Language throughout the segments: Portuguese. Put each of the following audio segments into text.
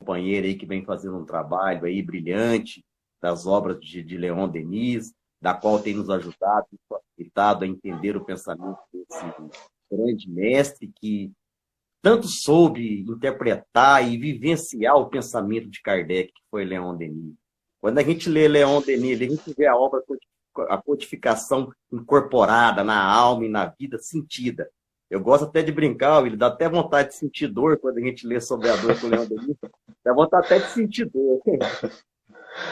companheiro aí que vem fazendo um trabalho aí brilhante das obras de Leon Denis, da qual tem nos ajudado e facilitado a entender o pensamento desse grande mestre que tanto soube interpretar e vivenciar o pensamento de Kardec, que foi Leon Denis. Quando a gente lê Leon Denis, a gente vê a codificação incorporada na alma e na vida sentida. Eu gosto até de brincar, ele dá até vontade de sentir dor quando a gente lê sobre a dor com o Leon Denis. Dá vontade até de sentir dor.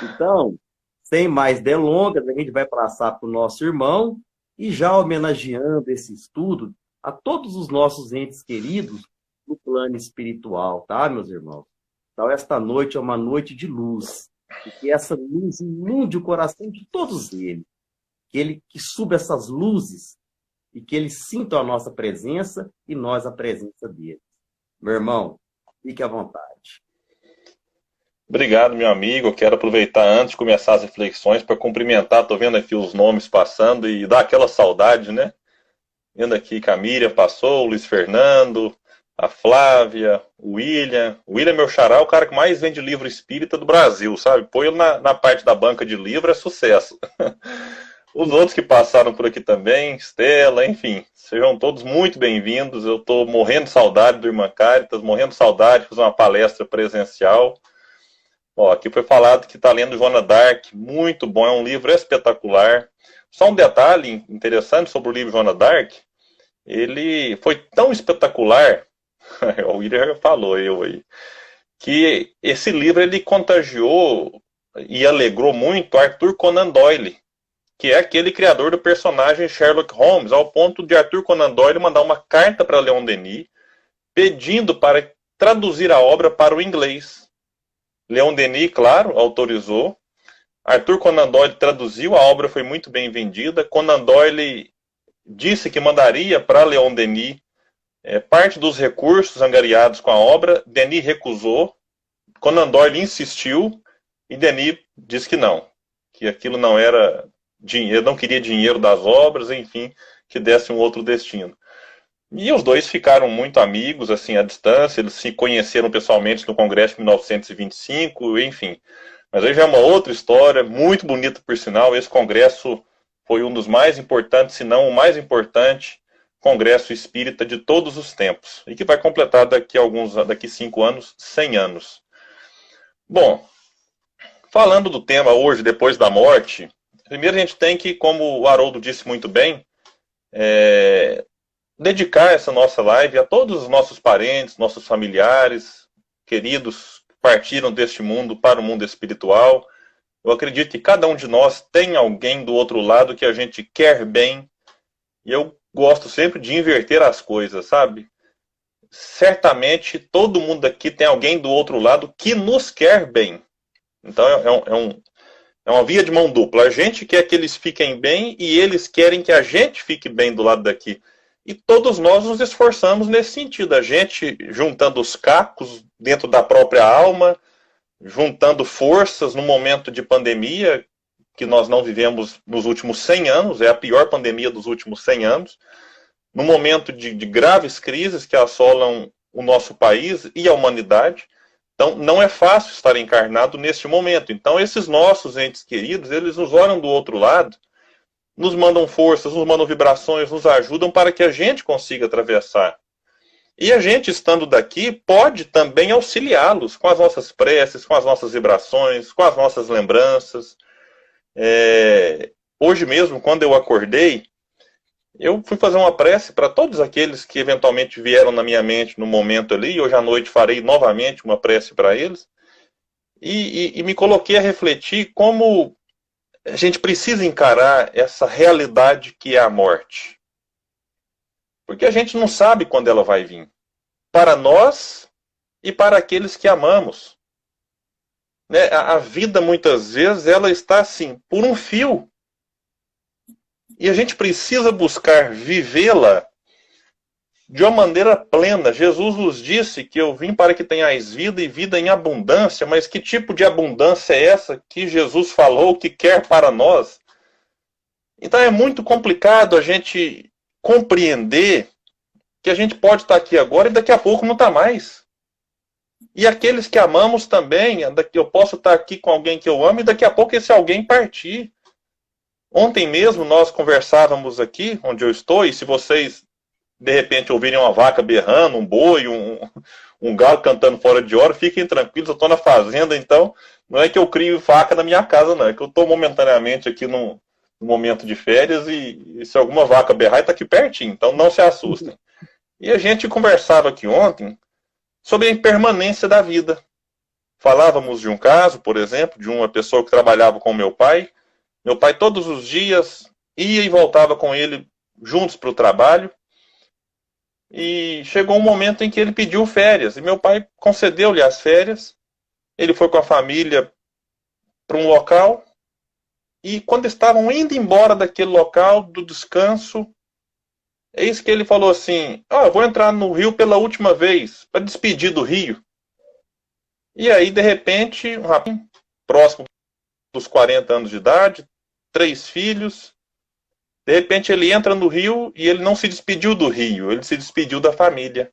Então, sem mais delongas, a gente vai passar para o nosso irmão e já homenageando esse estudo a todos os nossos entes queridos no plano espiritual, tá, meus irmãos? Então, esta noite é uma noite de luz, e que essa luz inunde o coração de todos eles, que suba essas luzes e que eles sintam a nossa presença e nós a presença deles. Meu irmão, fique à vontade. Obrigado, meu amigo. Eu quero aproveitar antes de começar as reflexões para cumprimentar. Estou vendo aqui os nomes passando e dá aquela saudade, né? Vendo aqui que a Miriam passou, o Luiz Fernando, a Flávia, o William. O William, meu xará, é o cara que mais vende livro espírita do Brasil, sabe? Põe ele na parte da banca de livro, é sucesso. Os outros que passaram por aqui também, Estela, enfim, sejam todos muito bem-vindos. Eu estou morrendo de saudade do Irmã Caritas, morrendo de saudade de fazer uma palestra presencial. Ó, aqui foi falado que está lendo Joana d'Arc, muito bom, é um livro espetacular. Só um detalhe interessante sobre o livro Joana d'Arc, ele foi tão espetacular, o William já falou, eu aí, que esse livro ele contagiou e alegrou muito Arthur Conan Doyle, que é aquele criador do personagem Sherlock Holmes, ao ponto de Arthur Conan Doyle mandar uma carta para Leon Denis, pedindo para traduzir a obra para o inglês. Leon Denis, claro, autorizou. Arthur Conan Doyle traduziu, a obra foi muito bem vendida. Conan Doyle disse que mandaria para Leon Denis parte dos recursos angariados com a obra. Denis recusou. Conan Doyle insistiu e Denis disse que não, que aquilo não era dinheiro, não queria dinheiro das obras, enfim, que desse um outro destino. E os dois ficaram muito amigos, assim, à distância, eles se conheceram pessoalmente no Congresso de 1925, enfim. Mas aí já é uma outra história, muito bonita por sinal. Esse congresso foi um dos mais importantes, se não o mais importante, congresso espírita de todos os tempos. E que vai completar daqui 5 anos, 100 anos. Bom, falando do tema hoje, depois da morte, primeiro a gente tem que, como o Haroldo disse muito bem, dedicar essa nossa live a todos os nossos parentes, nossos familiares, queridos que partiram deste mundo para o mundo espiritual. Eu acredito que cada um de nós tem alguém do outro lado que a gente quer bem. E eu gosto sempre de inverter as coisas, sabe? Certamente todo mundo aqui tem alguém do outro lado que nos quer bem. Então é uma via de mão dupla. A gente quer que eles fiquem bem e eles querem que a gente fique bem do lado daqui. E todos nós nos esforçamos nesse sentido. A gente juntando os cacos dentro da própria alma, juntando forças no momento de pandemia, que nós não vivemos nos últimos 100 anos, é a pior pandemia dos últimos 100 anos, no momento de graves crises que assolam o nosso país e a humanidade. Então, não é fácil estar encarnado neste momento. Então, esses nossos entes queridos, eles nos olham do outro lado, nos mandam forças, nos mandam vibrações, nos ajudam para que a gente consiga atravessar. E a gente, estando daqui, pode também auxiliá-los com as nossas preces, com as nossas vibrações, com as nossas lembranças. Hoje mesmo, quando eu acordei, eu fui fazer uma prece para todos aqueles que eventualmente vieram na minha mente no momento ali. Hoje à noite farei novamente uma prece para eles. E me coloquei a refletir como a gente precisa encarar essa realidade que é a morte. Porque a gente não sabe quando ela vai vir. Para nós e para aqueles que amamos. Né? A vida, muitas vezes, ela está assim, por um fio. E a gente precisa buscar vivê-la de uma maneira plena. Jesus nos disse que eu vim para que tenhais vida e vida em abundância, mas que tipo de abundância é essa que Jesus falou que quer para nós? Então é muito complicado a gente compreender que a gente pode estar aqui agora e daqui a pouco não está mais. E aqueles que amamos também, eu posso estar aqui com alguém que eu amo e daqui a pouco esse alguém partir. Ontem mesmo nós conversávamos aqui, onde eu estou, e se vocês de repente ouvirem uma vaca berrando, um boi, um galo cantando fora de hora, fiquem tranquilos, eu estou na fazenda, então não é que eu crio vaca na minha casa, não, é que eu estou momentaneamente aqui num momento de férias e se alguma vaca berrar, está aqui pertinho, então não se assustem. E a gente conversava aqui ontem sobre a impermanência da vida. Falávamos de um caso, por exemplo, de uma pessoa que trabalhava com meu pai. Meu pai todos os dias ia e voltava com ele juntos para o trabalho. E chegou um momento em que ele pediu férias. E meu pai concedeu-lhe as férias. Ele foi com a família para um local. E quando estavam indo embora daquele local, do descanso, eis que ele falou assim: eu vou entrar no Rio pela última vez, para despedir do Rio. E aí, de repente, um rapaz próximo dos 40 anos de idade, 3 filhos. De repente ele entra no Rio e ele não se despediu do Rio, ele se despediu da família.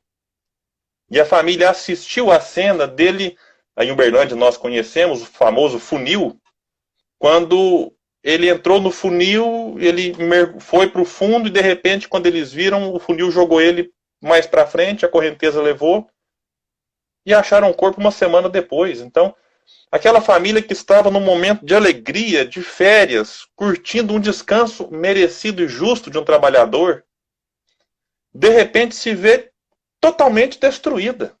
E a família assistiu à cena dele, aí em Uberlândia nós conhecemos o famoso funil, quando ele entrou no funil, ele foi para o fundo e de repente quando eles viram, o funil jogou ele mais para frente, a correnteza levou e acharam o corpo uma semana depois. Então, aquela família que estava num momento de alegria, de férias, curtindo um descanso merecido e justo de um trabalhador, de repente se vê totalmente destruída.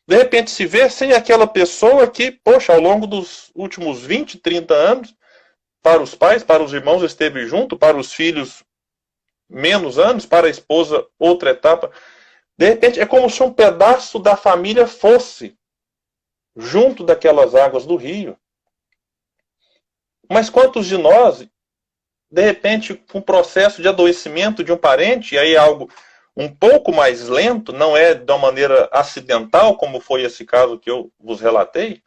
De repente se vê sem aquela pessoa que, poxa, ao longo dos últimos 20, 30 anos, para os pais, para os irmãos esteve junto, para os filhos menos anos, para a esposa outra etapa. De repente é como se um pedaço da família fosse junto daquelas águas do rio. Mas quantos de nós, de repente, com o processo de adoecimento de um parente, e aí é algo um pouco mais lento, não é de uma maneira acidental, como foi esse caso que eu vos relatei,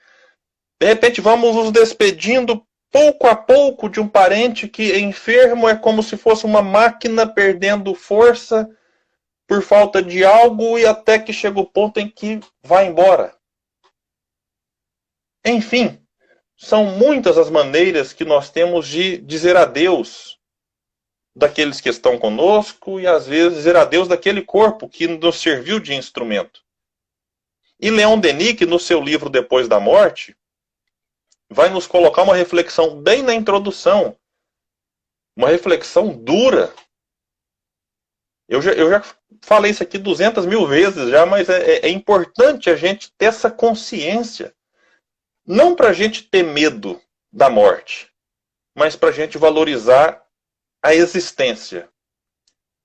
de repente vamos nos despedindo pouco a pouco de um parente que é enfermo, é como se fosse uma máquina perdendo força por falta de algo e até que chega o ponto em que vai embora. Enfim, são muitas as maneiras que nós temos de dizer adeus daqueles que estão conosco e às vezes dizer adeus daquele corpo que nos serviu de instrumento. E Leon Denis, que no seu livro Depois da Morte, vai nos colocar uma reflexão bem na introdução, uma reflexão dura. Eu já falei isso aqui 200 mil vezes já, mas é importante a gente ter essa consciência. Não para a gente ter medo da morte, mas para a gente valorizar a existência.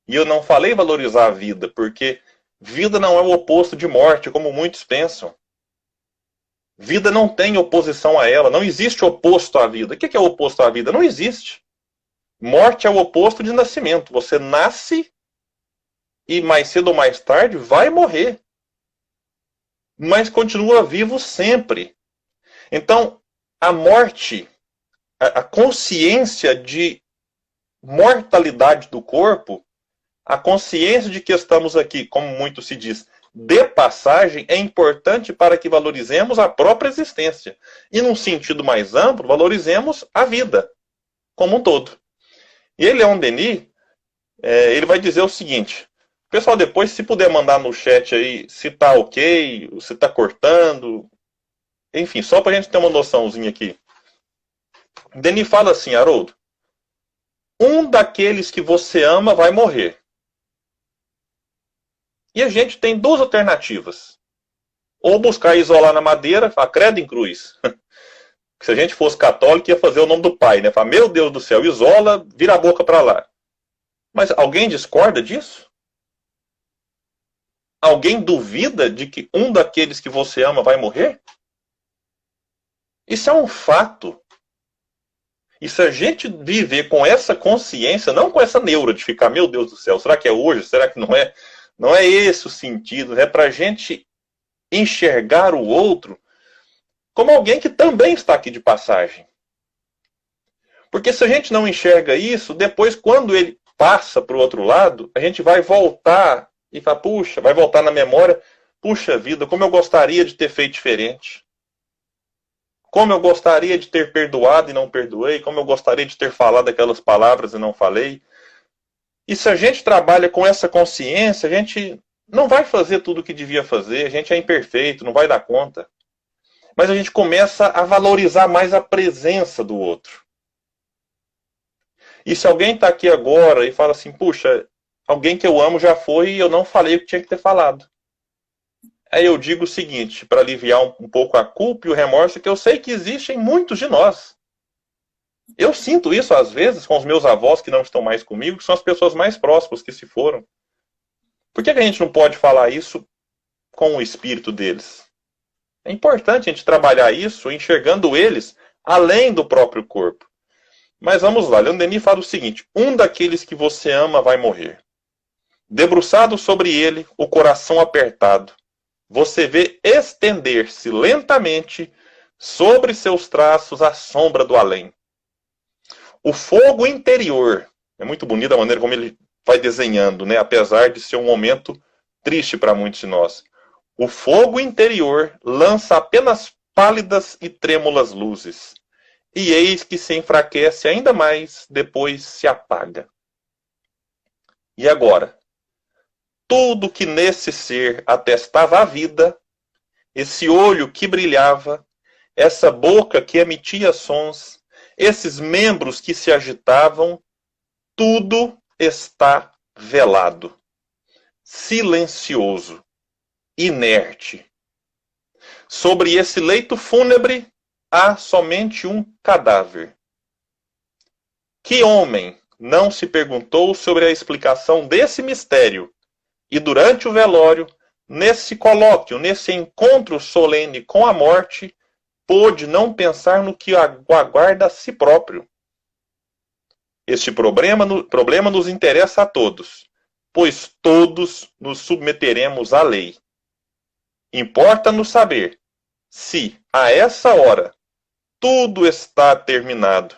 E eu não falei valorizar a vida, porque vida não é o oposto de morte, como muitos pensam. Vida não tem oposição a ela, não existe oposto à vida. O que é o oposto à vida? Não existe. Morte é o oposto de nascimento. Você nasce e mais cedo ou mais tarde vai morrer. Mas continua vivo sempre. Então, a morte, a consciência de mortalidade do corpo, a consciência de que estamos aqui, como muito se diz, de passagem, é importante para que valorizemos a própria existência. E, num sentido mais amplo, valorizemos a vida como um todo. E Leon Denis, ele vai dizer o seguinte: pessoal, depois, se puder mandar no chat aí se tá ok, se tá cortando, enfim, só para a gente ter uma noçãozinha aqui. Denis fala assim, Haroldo: um daqueles que você ama vai morrer. E a gente tem duas alternativas. Ou buscar isolar na madeira, falar credo em cruz. Se a gente fosse católico, ia fazer o nome do pai, né? Falar, meu Deus do céu, isola, vira a boca para lá. Mas alguém discorda disso? Alguém duvida de que um daqueles que você ama vai morrer? Isso é um fato. E se a gente viver com essa consciência, não com essa neura de ficar, meu Deus do céu, será que é hoje? Será que não é? Não é esse o sentido. É para a gente enxergar o outro como alguém que também está aqui de passagem. Porque se a gente não enxerga isso, depois quando ele passa para o outro lado, a gente vai voltar e falar, puxa, vai voltar na memória, puxa vida, como eu gostaria de ter feito diferente. Como eu gostaria de ter perdoado e não perdoei. Como eu gostaria de ter falado aquelas palavras e não falei. E se a gente trabalha com essa consciência, a gente não vai fazer tudo o que devia fazer. A gente é imperfeito, não vai dar conta. Mas a gente começa a valorizar mais a presença do outro. E se alguém está aqui agora e fala assim, puxa, alguém que eu amo já foi e eu não falei o que tinha que ter falado. Aí eu digo o seguinte, para aliviar um pouco a culpa e o remorso, que eu sei que existem muitos de nós. Eu sinto isso às vezes com os meus avós que não estão mais comigo, que são as pessoas mais próximas que se foram. Por que a gente não pode falar isso com o espírito deles? É importante a gente trabalhar isso enxergando eles além do próprio corpo. Mas vamos lá, Leon Denis fala o seguinte, um daqueles que você ama vai morrer. Debruçado sobre ele, o coração apertado, você vê estender-se lentamente sobre seus traços a sombra do além. O fogo interior, é muito bonita a maneira como ele vai desenhando, né? Apesar de ser um momento triste para muitos de nós. O fogo interior lança apenas pálidas e trêmulas luzes. E eis que se enfraquece ainda mais, depois se apaga. E agora? Tudo que nesse ser atestava a vida, esse olho que brilhava, essa boca que emitia sons, esses membros que se agitavam, tudo está velado, silencioso, inerte. Sobre esse leito fúnebre, há somente um cadáver. Que homem não se perguntou sobre a explicação desse mistério e durante o velório, nesse colóquio, nesse encontro solene com a morte, pôde não pensar no que aguarda a si próprio? Este problema nos interessa a todos, pois todos nos submeteremos à lei. Importa-nos saber se, a essa hora, tudo está terminado,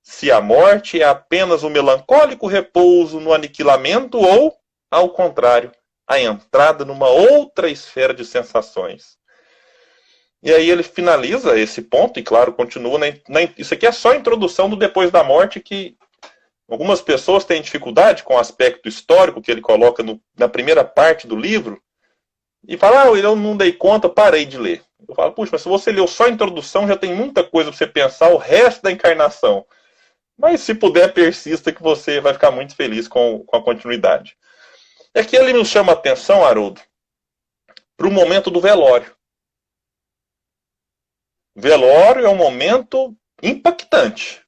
se a morte é apenas um melancólico repouso no aniquilamento ou, ao contrário, a entrada numa outra esfera de sensações. E aí ele finaliza esse ponto, e claro, continua. Isso aqui é só a introdução do depois da morte, que algumas pessoas têm dificuldade com o aspecto histórico que ele coloca na primeira parte do livro, e fala, eu não dei conta, parei de ler. Eu falo, puxa, mas se você leu só a introdução, já tem muita coisa para você pensar o resto da encarnação. Mas se puder, persista que você vai ficar muito feliz com a continuidade. E aqui ele nos chama a atenção, Haroldo, para o momento do velório. Velório é um momento impactante.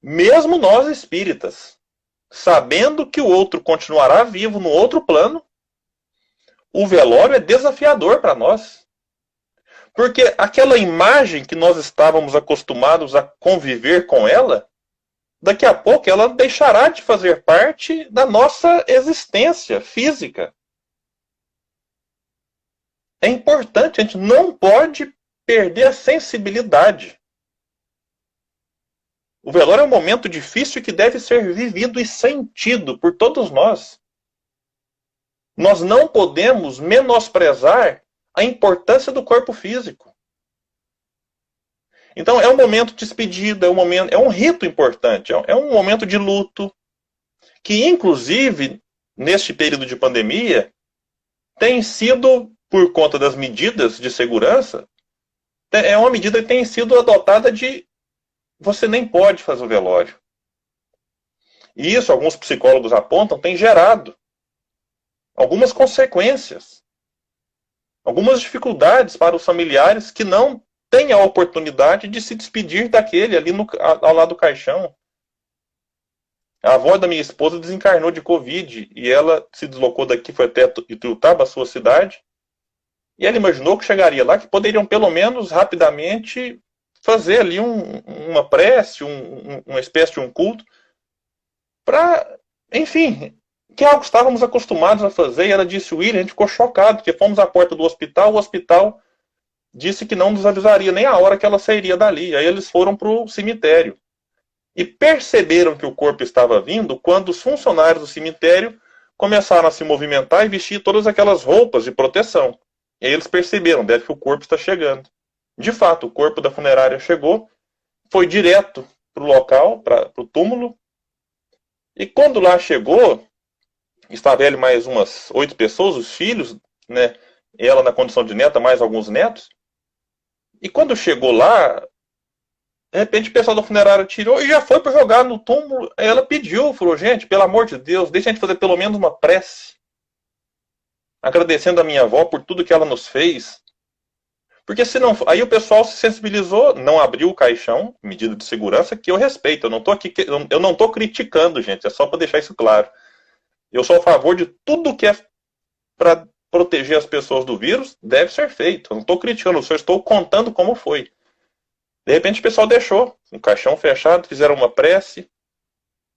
Mesmo nós espíritas, sabendo que o outro continuará vivo no outro plano, o velório é desafiador para nós. Porque aquela imagem que nós estávamos acostumados a conviver com ela, daqui a pouco ela deixará de fazer parte da nossa existência física. É importante, a gente não pode perder a sensibilidade. O velório é um momento difícil que deve ser vivido e sentido por todos nós. Nós não podemos menosprezar a importância do corpo físico. Então é um momento de despedida, é um rito importante, é um momento de luto, que inclusive, neste período de pandemia, tem sido, por conta das medidas de segurança, é uma medida que tem sido adotada de você nem pode fazer o velório. E isso, alguns psicólogos apontam, tem gerado algumas consequências, algumas dificuldades para os familiares que não têm a oportunidade de se despedir daquele ali ao lado do caixão. A avó da minha esposa desencarnou de Covid e ela se deslocou daqui, foi até Ituiutaba, a sua cidade, e ela imaginou que chegaria lá, que poderiam pelo menos rapidamente fazer ali uma prece, uma espécie de um culto, para, enfim, que é algo que estávamos acostumados a fazer. E ela disse, William, a gente ficou chocado, porque fomos à porta do hospital, o hospital disse que não nos avisaria nem a hora que ela sairia dali. Aí eles foram para o cemitério. E perceberam que o corpo estava vindo quando os funcionários do cemitério começaram a se movimentar e vestir todas aquelas roupas de proteção. E aí eles perceberam, deve que o corpo está chegando. De fato, o corpo da funerária chegou, foi direto para o local, para o túmulo, e quando lá chegou, estava ele mais umas 8 pessoas, os filhos, né, ela na condição de neta, mais alguns netos, e quando chegou lá, de repente o pessoal da funerária tirou e já foi para jogar no túmulo. Ela pediu, falou, gente, pelo amor de Deus, deixa a gente fazer pelo menos uma prece, agradecendo a minha avó por tudo que ela nos fez. Porque se não, aí o pessoal se sensibilizou, não abriu o caixão, medida de segurança, que eu respeito. Eu não tô aqui, eu não tô criticando, gente, é só para deixar isso claro. Eu sou a favor de tudo que é para proteger as pessoas do vírus, deve ser feito. Eu não estou criticando, eu só estou contando como foi. De repente o pessoal deixou um caixão fechado, fizeram uma prece,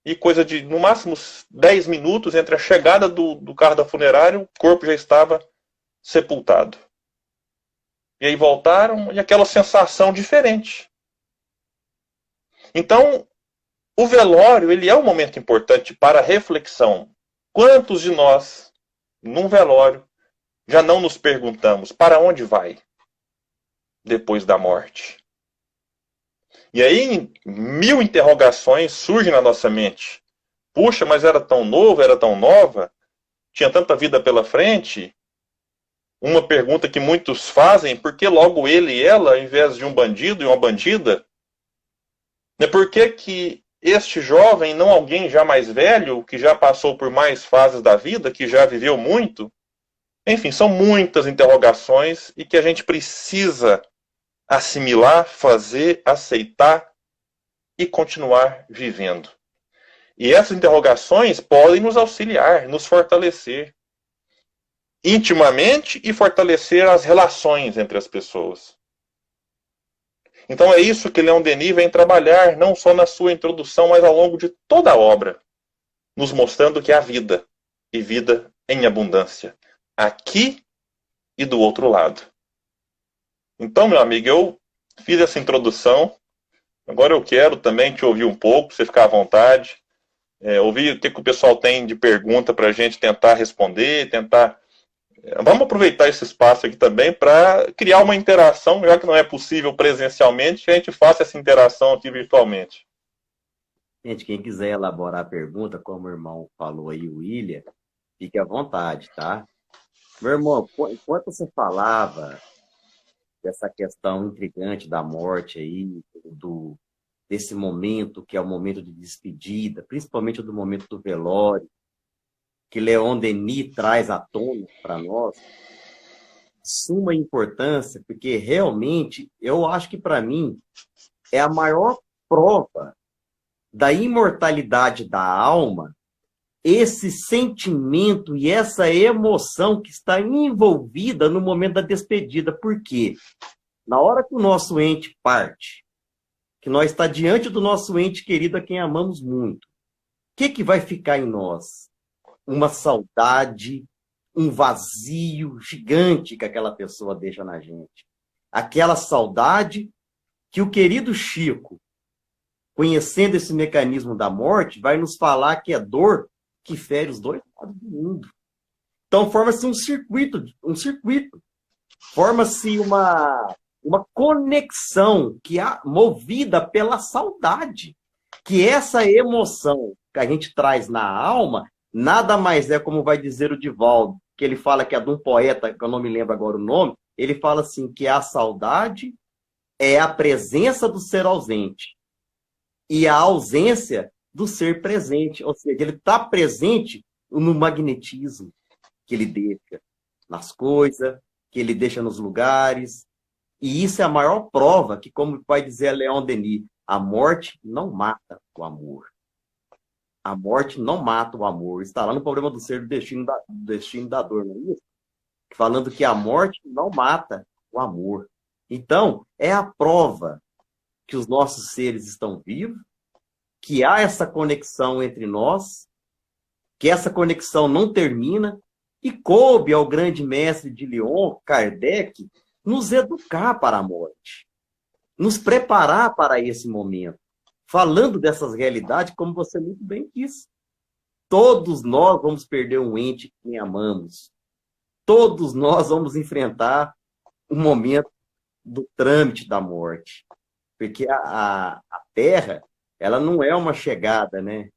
e coisa de, no máximo, 10 minutos entre a chegada do carro da funerária, o corpo já estava sepultado. E aí voltaram, e aquela sensação diferente. Então, o velório, ele é um momento importante para a reflexão. Quantos de nós, num velório, já não nos perguntamos para onde vai depois da morte? E aí, 1000 interrogações surgem na nossa mente. Puxa, mas era tão novo, era tão nova, tinha tanta vida pela frente. Uma pergunta que muitos fazem, por que logo ele e ela, ao invés de um bandido e uma bandida? Por que este jovem, não alguém já mais velho, que já passou por mais fases da vida, que já viveu muito? Enfim, são muitas interrogações e que a gente precisa assimilar, fazer, aceitar e continuar vivendo. E essas interrogações podem nos auxiliar, nos fortalecer intimamente e fortalecer as relações entre as pessoas. Então é isso que Leon Denis vem trabalhar, não só na sua introdução, mas ao longo de toda a obra, nos mostrando que há vida, e vida em abundância, aqui e do outro lado. Então, meu amigo, eu fiz essa introdução, agora eu quero também te ouvir um pouco, você ficar à vontade, ouvir o que o pessoal tem de pergunta para a gente tentar responder, Vamos aproveitar esse espaço aqui também para criar uma interação, já que não é possível presencialmente, que a gente faça essa interação aqui virtualmente. Gente, quem quiser elaborar a pergunta, como o irmão falou aí, o William, fique à vontade, tá? Meu irmão, enquanto você falava dessa questão intrigante da morte aí, desse momento que é o momento de despedida, principalmente do momento do velório, que Leon Denis traz à tona para nós, suma importância, porque realmente, eu acho que para mim, é a maior prova da imortalidade da alma, esse sentimento e essa emoção que está envolvida no momento da despedida. Por quê? Na hora que o nosso ente parte, que nós está diante do nosso ente querido a quem amamos muito, o que vai ficar em nós? Uma saudade, um vazio gigante que aquela pessoa deixa na gente. Aquela saudade que o querido Chico, conhecendo esse mecanismo da morte, vai nos falar que é dor que fere os dois lados do mundo. Então forma-se um circuito. Forma-se uma conexão que é movida pela saudade. Que essa emoção que a gente traz na alma nada mais é, como vai dizer o Divaldo, que ele fala que é de um poeta, que eu não me lembro agora o nome, ele fala assim, que a saudade é a presença do ser ausente e a ausência do ser presente. Ou seja, ele está presente no magnetismo que ele deixa nas coisas, que ele deixa nos lugares. E isso é a maior prova que, como vai dizer Leon Denis, a morte não mata o amor. A morte não mata o amor. Está lá no Problema do Ser, do destino da dor, não é isso? Falando que a morte não mata o amor. Então, é a prova que os nossos seres estão vivos, que há essa conexão entre nós, que essa conexão não termina, e coube ao grande mestre de Lyon, Kardec, nos educar para a morte, nos preparar para esse momento, falando dessas realidades, como você muito bem disse. Todos nós vamos perder um ente que amamos. Todos nós vamos enfrentar o momento do trâmite da morte. Porque a Terra, ela não é uma chegada, né?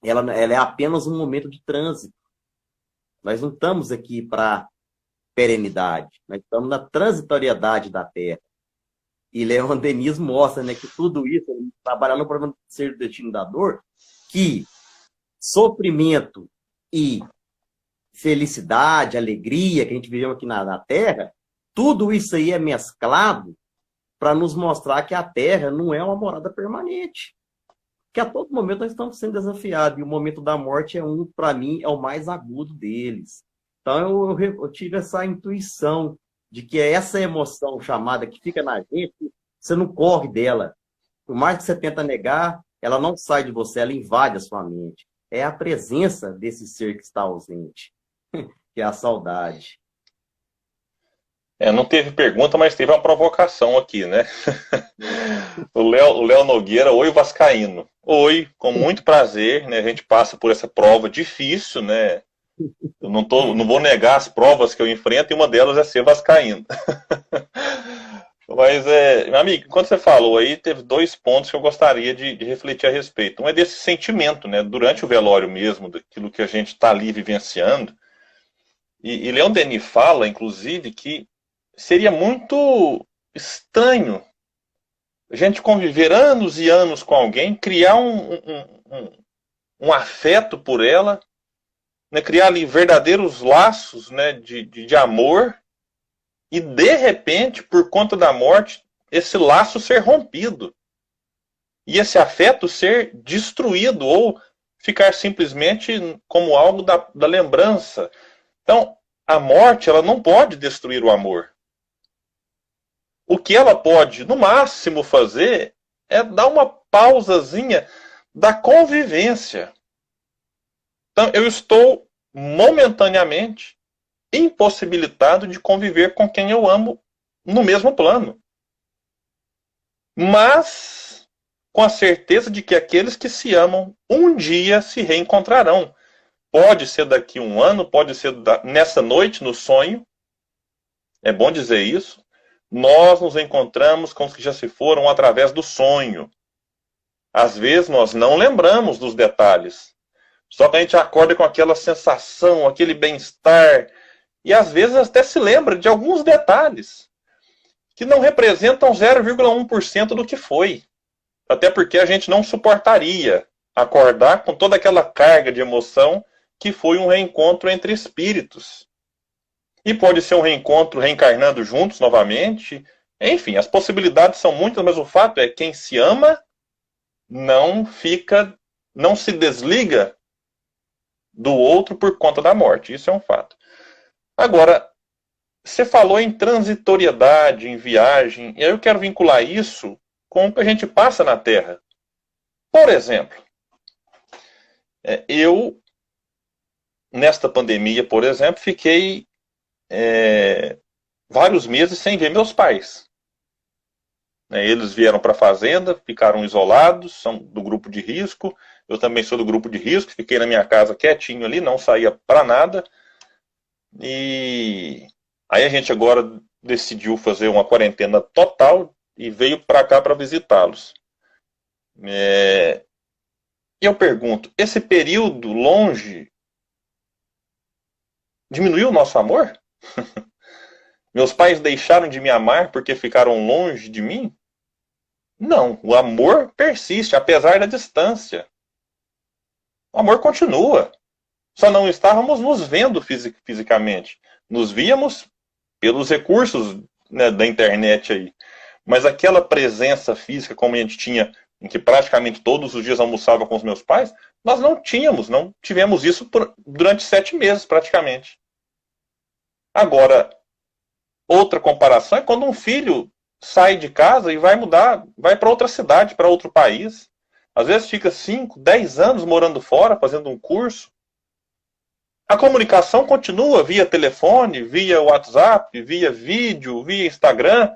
Ela é apenas um momento de trânsito. Nós não estamos aqui para perenidade, nós estamos na transitoriedade da Terra. E Leon Denis mostra, né, que tudo isso, trabalhar no problema do ser destino da dor, que sofrimento e felicidade, alegria que a gente viveu aqui na Terra, tudo isso aí é mesclado para nos mostrar que a Terra não é uma morada permanente. Que a todo momento nós estamos sendo desafiados, e o momento da morte para mim, é o mais agudo deles. Então eu tive essa intuição de que é essa emoção chamada que fica na gente, você não corre dela. Por mais que você tenta negar, ela não sai de você, ela invade a sua mente. É a presença desse ser que está ausente, que é a saudade. Não teve pergunta, mas teve uma provocação aqui, né? O Léo Nogueira, oi vascaíno. Oi, com muito prazer, né? A gente passa por essa prova difícil, né? Eu não vou negar as provas que eu enfrento, e uma delas é ser vascaíno. Mas, meu amigo, quando você falou aí, teve 2 pontos que eu gostaria de refletir a respeito. Um é desse sentimento, né? Durante o velório mesmo, daquilo que a gente está ali vivenciando. E Leon Denis fala, inclusive, que seria muito estranho a gente conviver anos e anos com alguém, criar um afeto por ela, né, criar ali verdadeiros laços, né, de amor, e de repente, por conta da morte, esse laço ser rompido. E esse afeto ser destruído, ou ficar simplesmente como algo da lembrança. Então, a morte, ela não pode destruir o amor. O que ela pode, no máximo, fazer é dar uma pausazinha da convivência. Então, eu estou momentaneamente impossibilitado de conviver com quem eu amo no mesmo plano. Mas com a certeza de que aqueles que se amam um dia se reencontrarão. Pode ser daqui a 1 ano, pode ser nessa noite, no sonho. É bom dizer isso. Nós nos encontramos com os que já se foram através do sonho. Às vezes nós não lembramos dos detalhes. Só que a gente acorda com aquela sensação, aquele bem-estar. E às vezes até se lembra de alguns detalhes que não representam 0,1% do que foi. Até porque a gente não suportaria acordar com toda aquela carga de emoção que foi um reencontro entre espíritos. E pode ser um reencontro reencarnando juntos novamente. Enfim, as possibilidades são muitas, mas o fato é que quem se ama não se desliga do outro por conta da morte. Isso é um fato. Agora, você falou em transitoriedade, em viagem, e aí eu quero vincular isso com o que a gente passa na Terra. Por exemplo, eu, nesta pandemia, por exemplo, fiquei vários meses sem ver meus pais. Eles vieram para a fazenda, ficaram isolados, são do grupo de risco. Eu também sou do grupo de risco, fiquei na minha casa quietinho ali, não saía para nada. E aí a gente agora decidiu fazer uma quarentena total e veio para cá para visitá-los. E eu pergunto, esse período longe diminuiu o nosso amor? Meus pais deixaram de me amar porque ficaram longe de mim? Não, o amor persiste, apesar da distância. O amor continua. Só não estávamos nos vendo fisicamente. Nos víamos pelos recursos, né, da internet aí. Mas aquela presença física, como a gente tinha, em que praticamente todos os dias almoçava com os meus pais, nós não tivemos isso durante 7 meses, praticamente. Agora, outra comparação é quando um filho sai de casa e vai para outra cidade, para outro país. Às vezes fica 5, 10 anos morando fora, fazendo um curso. A comunicação continua via telefone, via WhatsApp, via vídeo, via Instagram.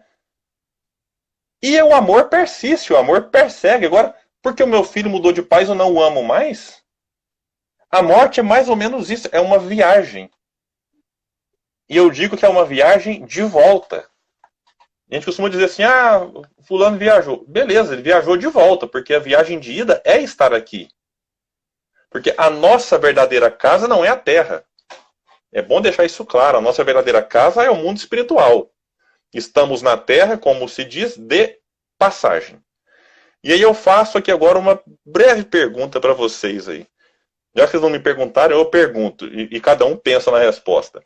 E o amor persiste, o amor persegue. Agora, porque o meu filho mudou de país, eu não o amo mais? A morte é mais ou menos isso, é uma viagem. E eu digo que é uma viagem de volta. A gente costuma dizer assim, fulano viajou. Beleza, ele viajou de volta, porque a viagem de ida é estar aqui. Porque a nossa verdadeira casa não é a terra. É bom deixar isso claro, a nossa verdadeira casa é o mundo espiritual. Estamos na terra, como se diz, de passagem. E aí eu faço aqui agora uma breve pergunta para vocês aí. Já que vocês não me perguntaram, eu pergunto, e cada um pensa na resposta.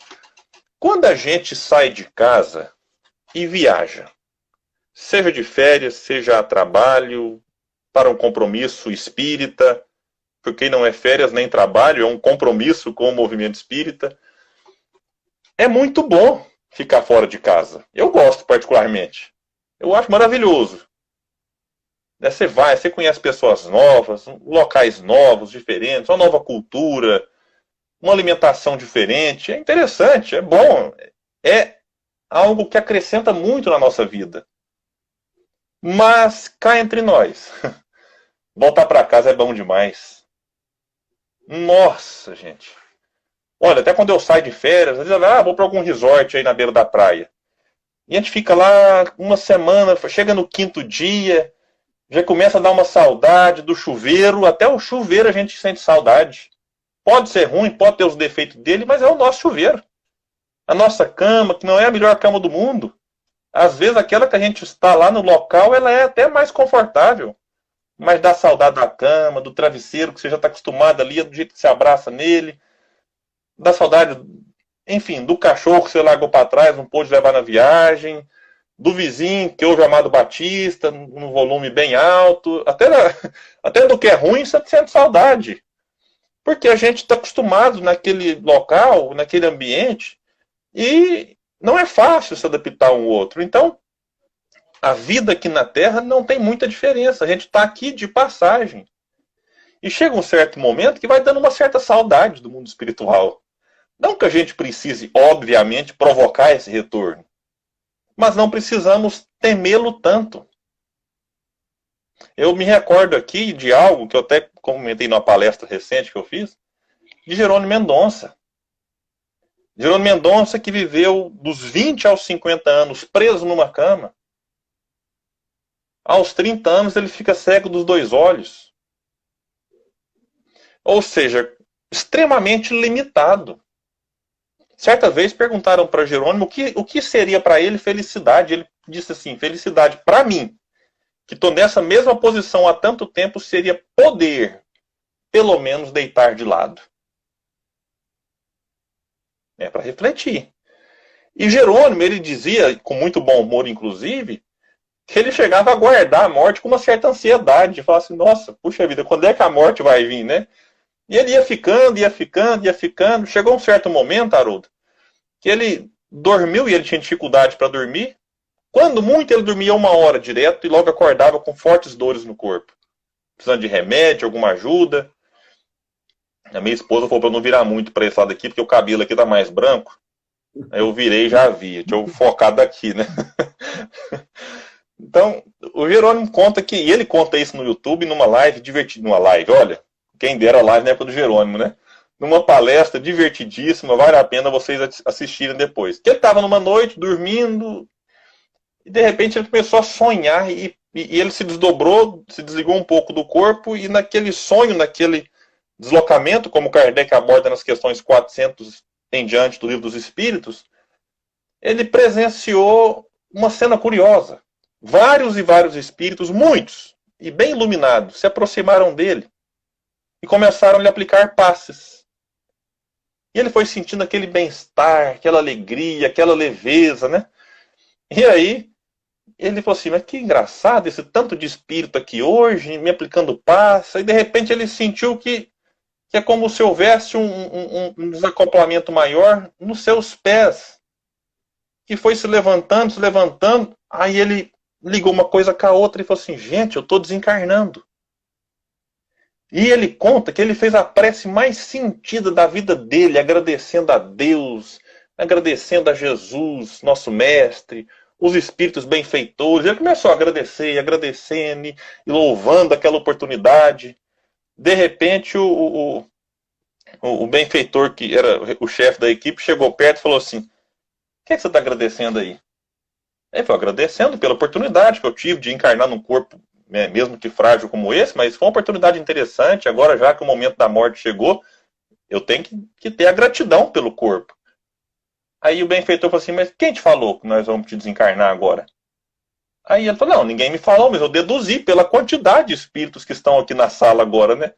Quando a gente sai de casa e viaja, seja de férias, seja a trabalho, para um compromisso espírita, porque não é férias nem trabalho, é um compromisso com o movimento espírita, é muito bom ficar fora de casa. Eu gosto particularmente. Eu acho maravilhoso. Você vai, você conhece pessoas novas, locais novos, diferentes, uma nova cultura, uma alimentação diferente. É interessante, é bom. É algo que acrescenta muito na nossa vida. Mas cá entre nós, voltar para casa é bom demais. Nossa, gente. Olha, até quando eu saio de férias, às vezes vou para algum resort aí na beira da praia. E a gente fica lá uma semana, chega no 5º dia, já começa a dar uma saudade do chuveiro. Até o chuveiro a gente sente saudade. Pode ser ruim, pode ter os defeitos dele, mas é o nosso chuveiro. A nossa cama, que não é a melhor cama do mundo. Às vezes aquela que a gente está lá no local, ela é até mais confortável. Mas dá saudade da cama, do travesseiro, que você já está acostumado ali, do jeito que você abraça nele. Dá saudade, enfim, do cachorro que você largou para trás, não pôde levar na viagem. Do vizinho, que ouve o Amado Batista, num volume bem alto. Até do que é ruim, você sente saudade. Porque a gente está acostumado naquele local, naquele ambiente, e não é fácil se adaptar a um outro. Então, a vida aqui na Terra não tem muita diferença. A gente está aqui de passagem. E chega um certo momento que vai dando uma certa saudade do mundo espiritual. Não que a gente precise, obviamente, provocar esse retorno. Mas não precisamos temê-lo tanto. Eu me recordo aqui de algo que eu até comentei numa palestra recente que eu fiz, de Jerônimo Mendonça. Jerônimo Mendonça que viveu dos 20 aos 50 anos preso numa cama. Aos 30 anos ele fica cego dos 2 olhos. Ou seja, extremamente limitado. Certa vez perguntaram para Jerônimo o que seria para ele felicidade. Ele disse assim, felicidade para mim, que estou nessa mesma posição há tanto tempo, seria poder, pelo menos, deitar de lado. É para refletir. E Jerônimo, ele dizia, com muito bom humor inclusive, que ele chegava a guardar a morte com uma certa ansiedade, de falar assim, nossa, puxa vida, quando é que a morte vai vir, né? E ele ia ficando, ia ficando, ia ficando. Chegou um certo momento, Haroldo, que ele dormiu e ele tinha dificuldade para dormir. Quando muito, ele dormia 1 hora direto e logo acordava com fortes dores no corpo. Precisando de remédio, alguma ajuda. A minha esposa falou para eu não virar muito para esse lado aqui, porque o cabelo aqui tá mais branco. Aí eu virei e já vi. Deixa eu focar daqui, né? Então, o Jerônimo conta que... E ele conta isso no YouTube, numa live divertida. Numa live, olha... Quem dera a live na época do Jerônimo, né? Numa palestra divertidíssima, vale a pena vocês assistirem depois. Que ele estava numa noite, dormindo, e de repente ele começou a sonhar, e ele se desdobrou, se desligou um pouco do corpo, e naquele sonho, naquele deslocamento, como Kardec aborda nas questões 400 em diante do Livro dos Espíritos, ele presenciou uma cena curiosa. Vários e vários espíritos, muitos, e bem iluminados, se aproximaram dele, e começaram a lhe aplicar passes. E ele foi sentindo aquele bem-estar, aquela alegria, aquela leveza, né? E aí, ele falou assim, mas que engraçado esse tanto de espírito aqui hoje, me aplicando passes. E de repente ele sentiu que é como se houvesse um desacoplamento maior nos seus pés. E foi se levantando, se levantando. Aí ele ligou uma coisa com a outra e falou assim, gente, eu estou desencarnando. E ele conta que ele fez a prece mais sentida da vida dele, agradecendo a Deus, agradecendo a Jesus, nosso mestre, os espíritos benfeitores. Ele começou a agradecer, agradecendo e louvando aquela oportunidade. De repente, O benfeitor, que era o chefe da equipe, chegou perto e falou assim: o que é que você está agradecendo aí? Ele falou: agradecendo pela oportunidade que eu tive de encarnar num corpo, né, mesmo que frágil como esse, mas foi uma oportunidade interessante. Agora, já que o momento da morte chegou, eu tenho que ter a gratidão pelo corpo. Aí o benfeitor falou assim: mas quem te falou que nós vamos te desencarnar agora? Aí ele falou: não, ninguém me falou, mas eu deduzi pela quantidade de espíritos que estão aqui na sala agora, né?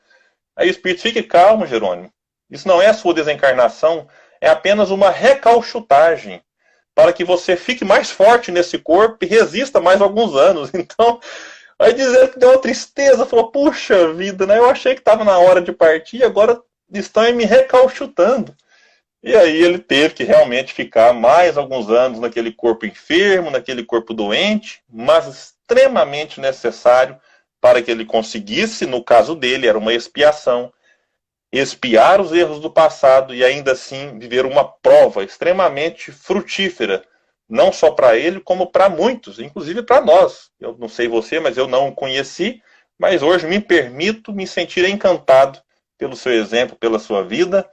Aí o espírito: fique calmo, Jerônimo. Isso não é a sua desencarnação, é apenas uma recalchutagem para que você fique mais forte nesse corpo e resista mais alguns anos. Então, aí dizendo que deu uma tristeza, falou: puxa vida, né? Eu achei que estava na hora de partir, agora estão me recalchutando. E aí ele teve que realmente ficar mais alguns anos naquele corpo enfermo, naquele corpo doente, mas extremamente necessário para que ele conseguisse, no caso dele, era uma expiação, expiar os erros do passado e ainda assim viver uma prova extremamente frutífera, não só para ele, como para muitos, inclusive para nós. Eu não sei você, mas eu não o conheci, mas hoje me permito me sentir encantado pelo seu exemplo, pela sua vida.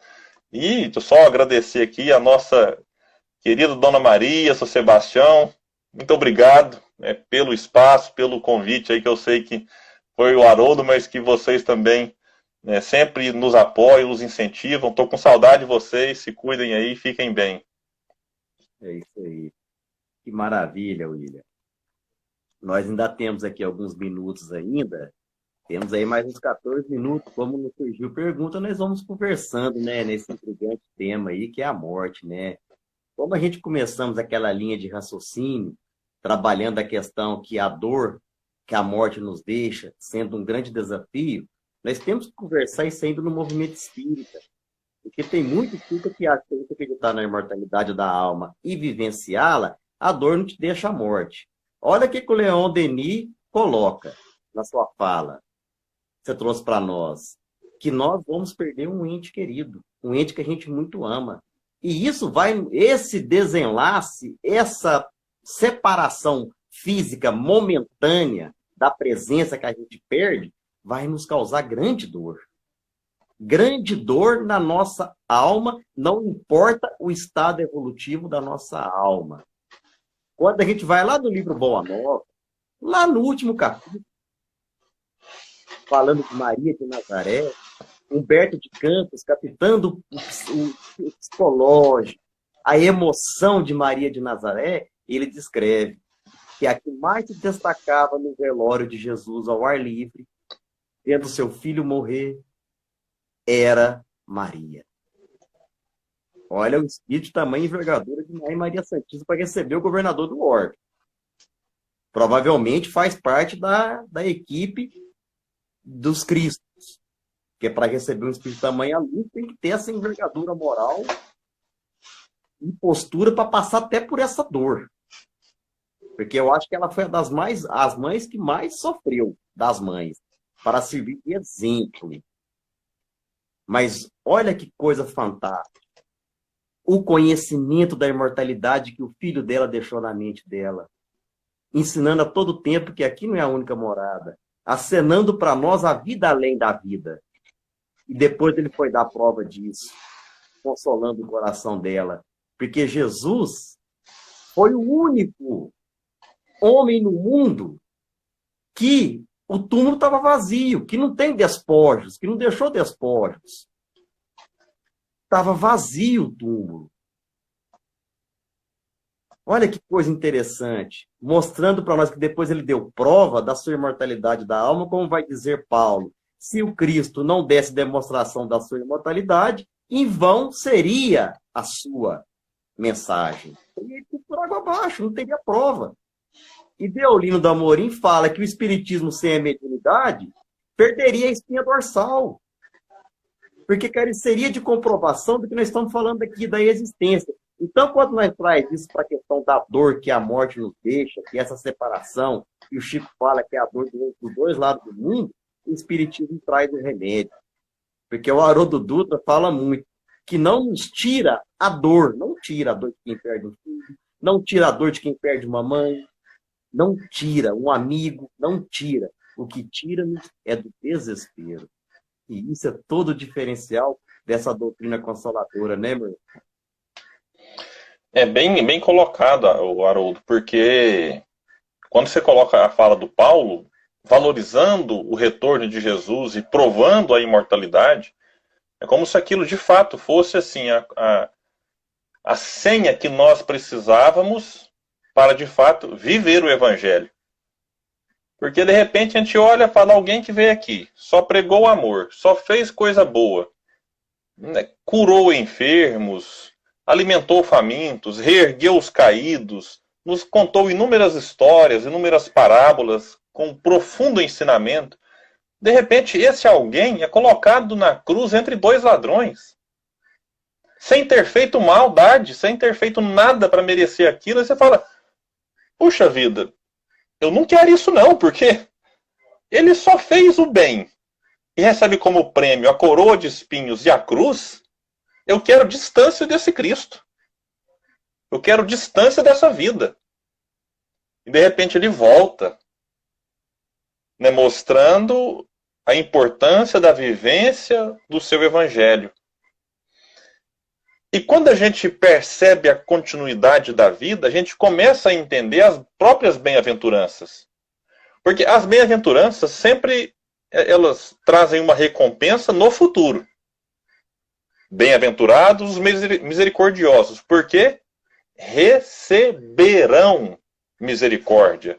E só agradecer aqui a nossa querida Dona Maria, seu Sebastião. Muito obrigado, né, pelo espaço, pelo convite aí, que eu sei que foi o Haroldo, mas que vocês também, né, sempre nos apoiam, nos incentivam. Estou com saudade de vocês, se cuidem aí, fiquem bem. É isso aí. Que maravilha, William. Nós ainda temos aqui alguns minutos ainda. Temos aí mais uns 14 minutos. Como não surgiu pergunta, nós vamos conversando, né, nesse intrigante tema aí, que é a morte, né? Como a gente começamos aquela linha de raciocínio, trabalhando a questão que a dor que a morte nos deixa, sendo um grande desafio, nós temos que conversar isso ainda no movimento espírita. Porque tem muito espírita que acha que você acreditar na imortalidade da alma e vivenciá-la, a dor não te deixa a morte. Olha o que o Leon Denis coloca na sua fala. Você trouxe para nós, que nós vamos perder um ente querido, um ente que a gente muito ama. E isso vai, esse desenlace, essa separação física momentânea da presença que a gente perde, vai nos causar grande dor. Grande dor na nossa alma, não importa o estado evolutivo da nossa alma. Quando a gente vai lá no livro Boa Nova, lá no último capítulo, falando de Maria de Nazaré, Humberto de Campos captando o psicológico, a emoção de Maria de Nazaré, ele descreve que a que mais se destacava no velório de Jesus ao ar livre, vendo seu filho morrer, era Maria. Olha o espírito de tamanho e envergadura de Maria Santíssima para receber o governador do orbe. Provavelmente faz parte da equipe dos Cristos. Porque para receber um espírito de tamanho à luz, tem que ter essa envergadura moral e postura para passar até por essa dor. Porque eu acho que ela foi as mães que mais sofreu das mães, para servir de exemplo. Mas olha que coisa fantástica. O conhecimento da imortalidade que o filho dela deixou na mente dela. Ensinando a todo tempo que aqui não é a única morada. Acenando para nós a vida além da vida. E depois ele foi dar prova disso. Consolando o coração dela. Porque Jesus foi o único homem no mundo que o túmulo estava vazio, que não tem despojos, que não deixou despojos. Estava vazio o túmulo. Olha que coisa interessante. Mostrando para nós que depois ele deu prova da sua imortalidade da alma, como vai dizer Paulo. Se o Cristo não desse demonstração da sua imortalidade, em vão seria a sua mensagem. Seria por água abaixo, não teria prova. E Deolino do Amorim fala que o espiritismo sem a mediunidade perderia a espinha dorsal. Porque careceria de comprovação do que nós estamos falando aqui, da existência. Então, quando nós traz isso para a questão da dor que a morte nos deixa, que essa separação, que o Chico fala que é a dor dos dois lados do mundo, o espiritismo traz o remédio. Porque o Haroldo Dutra fala muito que não nos tira a dor, não tira a dor de quem perde um filho, não tira a dor de quem perde uma mãe, não tira um amigo, não tira. O que tira-nos é do desespero. E isso é todo o diferencial dessa doutrina consoladora, né, meu? É bem colocado, o Haroldo, porque quando você coloca a fala do Paulo, valorizando o retorno de Jesus e provando a imortalidade, é como se aquilo de fato fosse assim a senha que nós precisávamos para de fato viver o Evangelho. Porque de repente a gente olha e fala, alguém que veio aqui, só pregou o amor, só fez coisa boa, né? Curou enfermos, alimentou famintos, reergueu os caídos, nos contou inúmeras histórias, inúmeras parábolas com profundo ensinamento. De repente, esse alguém é colocado na cruz entre dois ladrões, sem ter feito maldade, sem ter feito nada para merecer aquilo. E você fala, puxa vida, eu não quero isso não, porque ele só fez o bem e recebe como prêmio a coroa de espinhos e a cruz. Eu quero distância desse Cristo. Eu quero distância dessa vida. E de repente ele volta, né, mostrando a importância da vivência do seu evangelho. E quando a gente percebe a continuidade da vida, a gente começa a entender as próprias bem-aventuranças. Porque as bem-aventuranças sempre elas trazem uma recompensa no futuro. Bem-aventurados os misericordiosos, porque receberão misericórdia.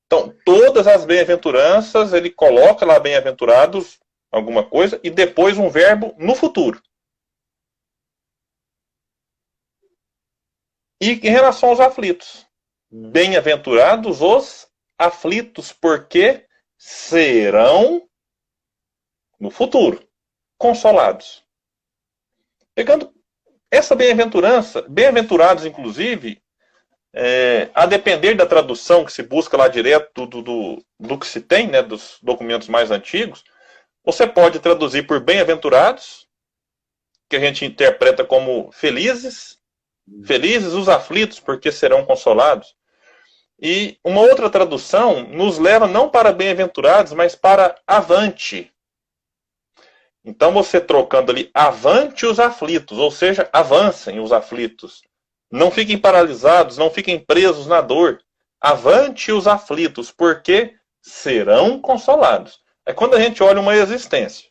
Então, todas as bem-aventuranças, ele coloca lá bem-aventurados, alguma coisa, e depois um verbo no futuro. E em relação aos aflitos, bem-aventurados os aflitos, porque serão, no futuro, consolados. Pegando essa bem-aventurança, bem-aventurados, inclusive, a depender da tradução que se busca lá direto do que se tem, né, dos documentos mais antigos, você pode traduzir por bem-aventurados, que a gente interpreta como felizes os aflitos, porque serão consolados. E uma outra tradução nos leva não para bem-aventurados, mas para avante. Então você trocando ali, avante os aflitos, ou seja, avancem os aflitos. Não fiquem paralisados, não fiquem presos na dor. Avante os aflitos, porque serão consolados. É quando a gente olha uma existência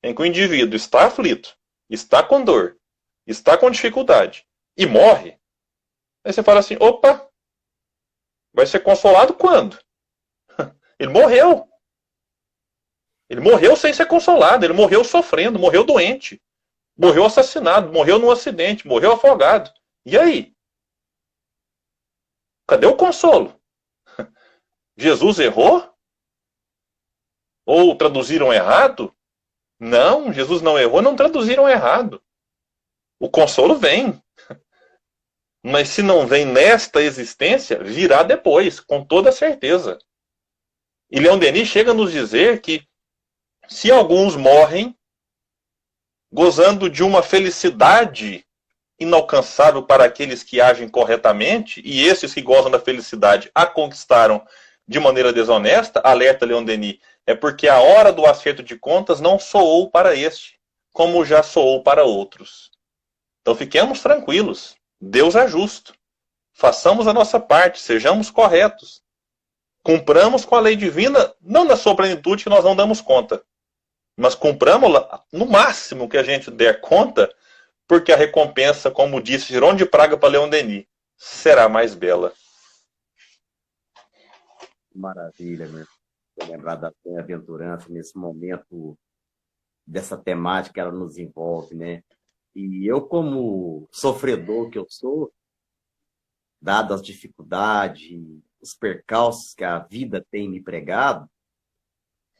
em que o indivíduo está aflito, está com dor, está com dificuldade e morre. Aí você fala assim, opa, vai ser consolado quando? Ele morreu. Ele morreu sem ser consolado, ele morreu sofrendo, morreu doente, morreu assassinado, morreu num acidente, morreu afogado. E aí? Cadê o consolo? Jesus errou? Ou traduziram errado? Não, Jesus não errou, não traduziram errado. O consolo vem. Mas se não vem nesta existência, virá depois, com toda certeza. E Leon Denis chega a nos dizer que se alguns morrem gozando de uma felicidade inalcançável para aqueles que agem corretamente, e esses que gozam da felicidade a conquistaram de maneira desonesta, alerta Leon Denis, é porque a hora do acerto de contas não soou para este, como já soou para outros. Então fiquemos tranquilos, Deus é justo. Façamos a nossa parte, sejamos corretos. Cumpramos com a lei divina, não na sua plenitude que nós não damos conta, mas cumpramos no máximo que a gente der conta, porque a recompensa, como disse Girão de Praga para Leon Denis, será mais bela. Maravilha, meu. Lembrar da bem-aventurança nesse momento, dessa temática que ela nos envolve, né? E eu, como sofredor que eu sou, dadas as dificuldades, os percalços que a vida tem me pregado,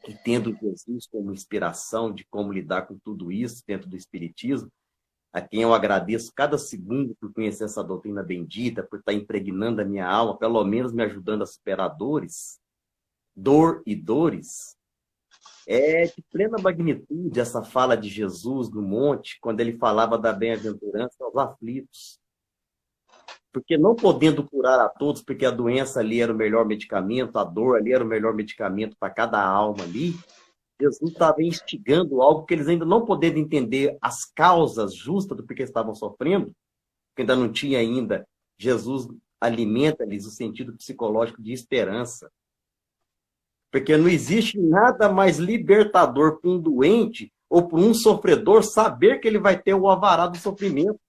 e tendo Jesus como inspiração de como lidar com tudo isso dentro do Espiritismo, a quem eu agradeço cada segundo por conhecer essa doutrina bendita, por estar impregnando a minha alma, pelo menos me ajudando a superar dor e dores. É de plena magnitude essa fala de Jesus no monte, quando ele falava da bem-aventurança aos aflitos. Porque não podendo curar a todos, porque a doença ali era o melhor medicamento, a dor ali era o melhor medicamento para cada alma ali, Jesus estava instigando algo que eles ainda não podendo entender as causas justas do porquê estavam sofrendo, porque ainda não tinha ainda. Jesus alimenta-lhes o sentido psicológico de esperança. Porque não existe nada mais libertador para um doente ou para um sofredor saber que ele vai ter o alvará do sofrimento,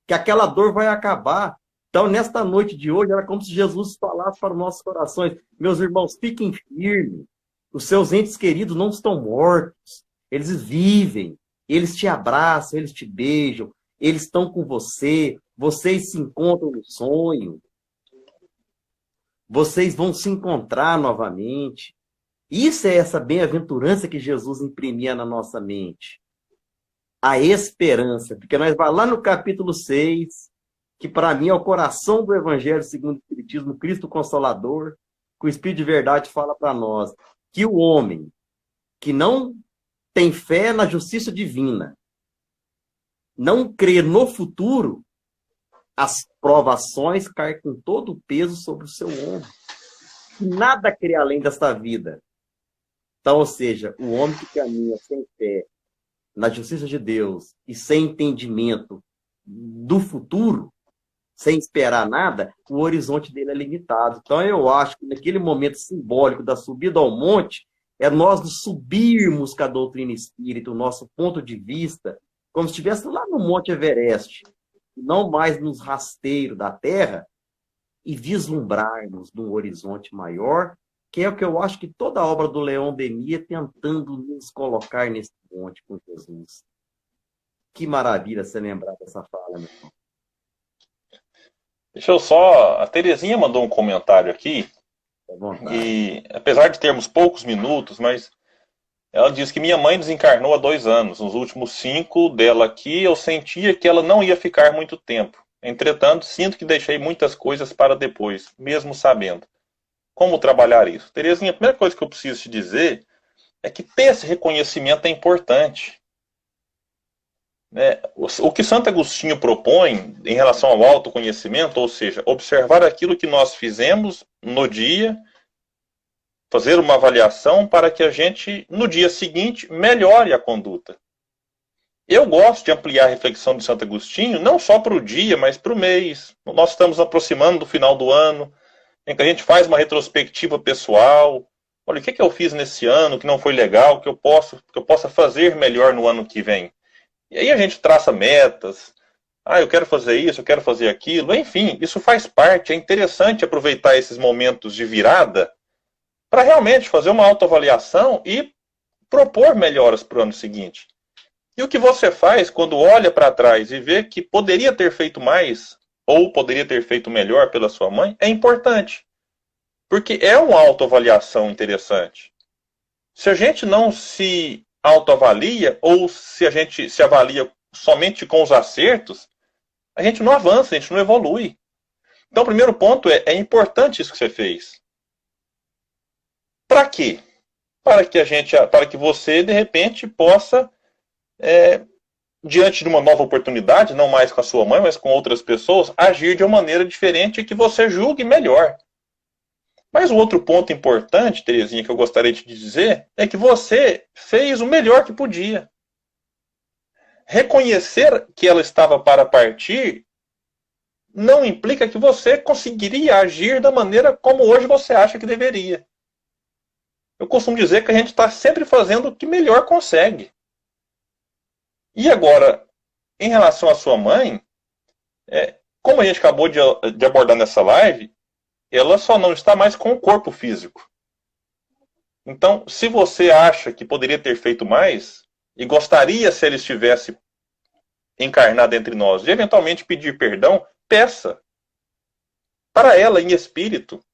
que aquela dor vai acabar. Então, nesta noite de hoje, era como se Jesus falasse para os nossos corações: meus irmãos, fiquem firmes. Os seus entes queridos não estão mortos. Eles vivem. Eles te abraçam, eles te beijam. Eles estão com você. Vocês se encontram no sonho. Vocês vão se encontrar novamente. Isso é essa bem-aventurança que Jesus imprimia na nossa mente. A esperança. Porque nós vamos lá no capítulo 6, que para mim é o coração do Evangelho segundo o Espiritismo, Cristo Consolador, que o Espírito de Verdade fala para nós, que o homem que não tem fé na justiça divina, não crê no futuro, as provações caem com todo o peso sobre o seu ombro. E nada crê além desta vida. Então, ou seja, o homem que caminha sem fé na justiça de Deus e sem entendimento do futuro, sem esperar nada, o horizonte dele é limitado. Então, eu acho que naquele momento simbólico da subida ao monte, é nós subirmos com a doutrina espírita, o nosso ponto de vista, como se estivéssemos lá no Monte Everest, não mais nos rasteiros da Terra, e vislumbrarmos num horizonte maior, que é o que eu acho que toda a obra do Leon Denis é tentando nos colocar nesse monte com Jesus. Que maravilha você lembrar dessa fala, meu irmão. Deixa eu só... A Terezinha mandou um comentário aqui. E apesar de termos poucos minutos, mas ela diz que minha mãe desencarnou há 2 anos. Nos últimos 5 dela aqui, eu sentia que ela não ia ficar muito tempo. Entretanto, sinto que deixei muitas coisas para depois, mesmo sabendo. Como trabalhar isso? Terezinha, a primeira coisa que eu preciso te dizer é que ter esse reconhecimento é importante. O que Santo Agostinho propõe em relação ao autoconhecimento, ou seja, observar aquilo que nós fizemos no dia, fazer uma avaliação para que a gente, no dia seguinte, melhore a conduta. Eu gosto de ampliar a reflexão de Santo Agostinho, não só para o dia, mas para o mês. Nós estamos aproximando do final do ano, em que a gente faz uma retrospectiva pessoal. Olha, o que eu fiz nesse ano que não foi legal, que eu possa fazer melhor no ano que vem. E aí a gente traça metas. Eu quero fazer isso, eu quero fazer aquilo. Enfim, isso faz parte. É interessante aproveitar esses momentos de virada para realmente fazer uma autoavaliação e propor melhoras para o ano seguinte. E o que você faz quando olha para trás e vê que poderia ter feito mais ou poderia ter feito melhor pela sua mãe é importante. Porque é uma autoavaliação interessante. Se a gente não se autoavalia ou se a gente se avalia somente com os acertos, a gente não avança, a gente não evolui. Então, o primeiro ponto é importante isso que você fez. Para quê? Para que você, de repente, possa, diante de uma nova oportunidade, não mais com a sua mãe, mas com outras pessoas, agir de uma maneira diferente e que você julgue melhor. Mas o outro ponto importante, Terezinha, que eu gostaria de te dizer, é que você fez o melhor que podia. Reconhecer que ela estava para partir não implica que você conseguiria agir da maneira como hoje você acha que deveria. Eu costumo dizer que a gente está sempre fazendo o que melhor consegue. E agora, em relação à sua mãe, como a gente acabou de abordar nessa live, ela só não está mais com o corpo físico. Então, se você acha que poderia ter feito mais, e gostaria se ela estivesse encarnada entre nós, e eventualmente pedir perdão, peça. Para ela, em espírito.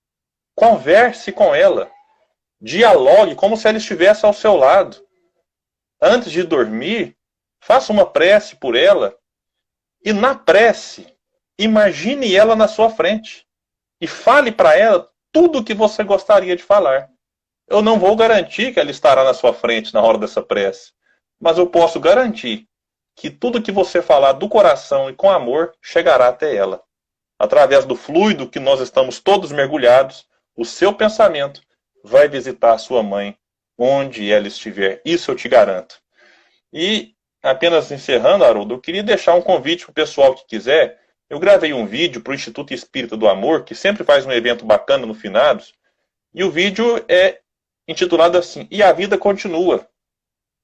Converse com ela. Dialogue como se ela estivesse ao seu lado. Antes de dormir, faça uma prece por ela. E na prece, imagine ela na sua frente. E fale para ela tudo o que você gostaria de falar. Eu não vou garantir que ela estará na sua frente na hora dessa prece. Mas eu posso garantir que tudo que você falar do coração e com amor chegará até ela. Através do fluido que nós estamos todos mergulhados, o seu pensamento vai visitar a sua mãe onde ela estiver. Isso eu te garanto. E, apenas encerrando, Haroldo, eu queria deixar um convite para o pessoal que quiser. Eu gravei um vídeo para o Instituto Espírita do Amor, que sempre faz um evento bacana no Finados, e o vídeo é intitulado assim: E a Vida Continua,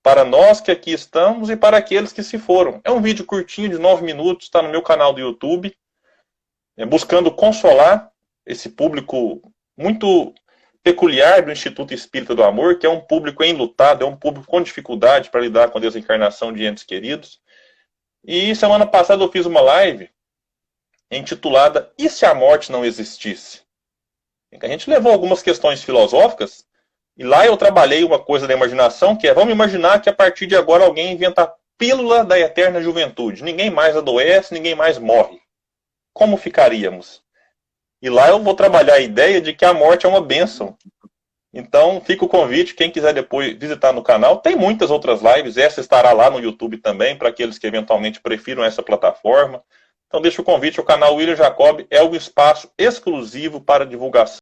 para nós que aqui estamos e para aqueles que se foram. É um vídeo curtinho de 9 minutos, está no meu canal do YouTube, buscando consolar esse público muito peculiar do Instituto Espírita do Amor, que é um público enlutado, é um público com dificuldade para lidar com a desencarnação de entes queridos. E semana passada eu fiz uma live intitulada E se a morte não existisse? A gente levou algumas questões filosóficas e lá eu trabalhei uma coisa da imaginação, que é, vamos imaginar que a partir de agora alguém inventa a pílula da eterna juventude. Ninguém mais adoece, ninguém mais morre. Como ficaríamos? E lá eu vou trabalhar a ideia de que a morte é uma bênção. Então, fica o convite, quem quiser depois visitar no canal. Tem muitas outras lives, essa estará lá no YouTube também, para aqueles que eventualmente prefiram essa plataforma. Então, deixa o convite, o canal William Jacob é um espaço exclusivo para divulgação